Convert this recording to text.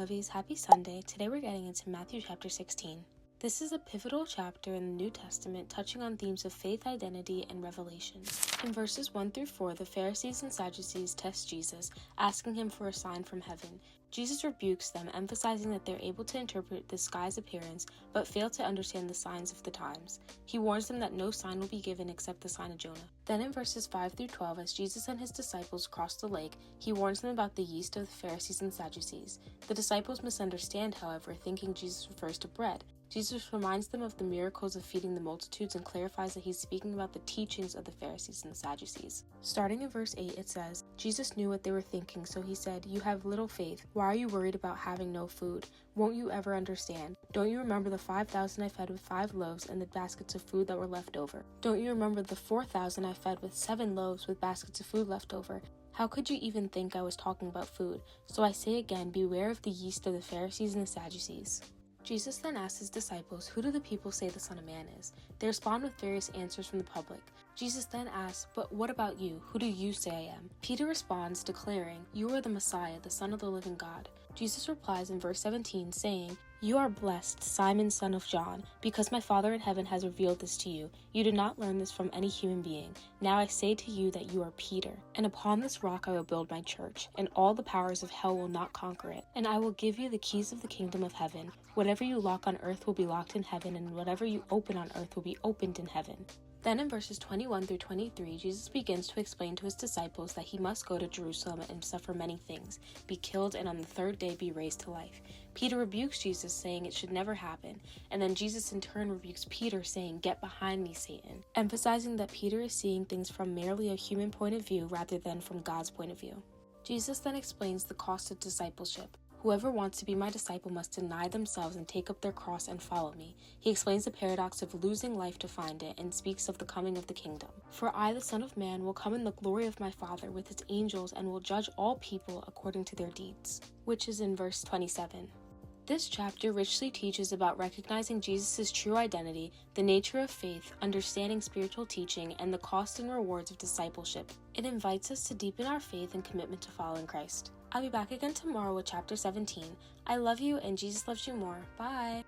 lovies, happy Sunday. Today we're getting into Matthew chapter 16. This is a pivotal chapter in the New Testament touching on themes of faith, identity, and revelation. In verses 1 through 4, the Pharisees and Sadducees test Jesus, asking him for a sign from heaven. Jesus rebukes them, emphasizing that they're able to interpret the sky's appearance, but fail to understand the signs of the times. He warns them that no sign will be given except the sign of Jonah. Then in verses 5 through 12, as Jesus and his disciples cross the lake, he warns them about the yeast of the Pharisees and Sadducees. The disciples misunderstand, however, thinking Jesus refers to bread. Jesus reminds them of the miracles of feeding the multitudes and clarifies that he's speaking about the teachings of the Pharisees and the Sadducees. Starting in verse 8, it says, Jesus knew what they were thinking, so he said, "You have little faith. Why are you worried about having no food? Won't you ever understand? Don't you remember the 5,000 I fed with 5 loaves and the baskets of food that were left over? Don't you remember the 4,000 I fed with 7 loaves with baskets of food left over? How could you even think I was talking about food? So I say again, beware of the yeast of the Pharisees and the Sadducees." Jesus then asks his disciples, "Who do the people say the Son of Man is?" They respond with various answers from the public. Jesus then asks, "But what about you? Who do you say I am?" Peter responds, declaring, "You are the Messiah, the Son of the living God." Jesus replies in verse 17, saying, "You are blessed, Simon, son of John, because my Father in heaven has revealed this to you. You did not learn this from any human being. Now I say to you that you are Peter, and upon this rock I will build my church, and all the powers of hell will not conquer it. And I will give you the keys of the kingdom of heaven. Whatever you lock on earth will be locked in heaven, and whatever you open on earth will be opened in heaven." Then in verses 21 through 23, Jesus begins to explain to his disciples that he must go to Jerusalem and suffer many things, be killed, and on the 3rd day be raised to life. Peter rebukes Jesus, saying it should never happen, and then Jesus in turn rebukes Peter, saying, "Get behind me, Satan," emphasizing that Peter is seeing things from merely a human point of view rather than from God's point of view. Jesus then explains the cost of discipleship. "Whoever wants to be my disciple must deny themselves and take up their cross and follow me." He explains the paradox of losing life to find it and speaks of the coming of the kingdom. "For I, the Son of Man, will come in the glory of my Father with his angels and will judge all people according to their deeds," which is in verse 27. This chapter richly teaches about recognizing Jesus' true identity, the nature of faith, understanding spiritual teaching, and the cost and rewards of discipleship. It invites us to deepen our faith and commitment to following Christ. I'll be back again tomorrow with chapter 17. I love you and Jesus loves you more. Bye!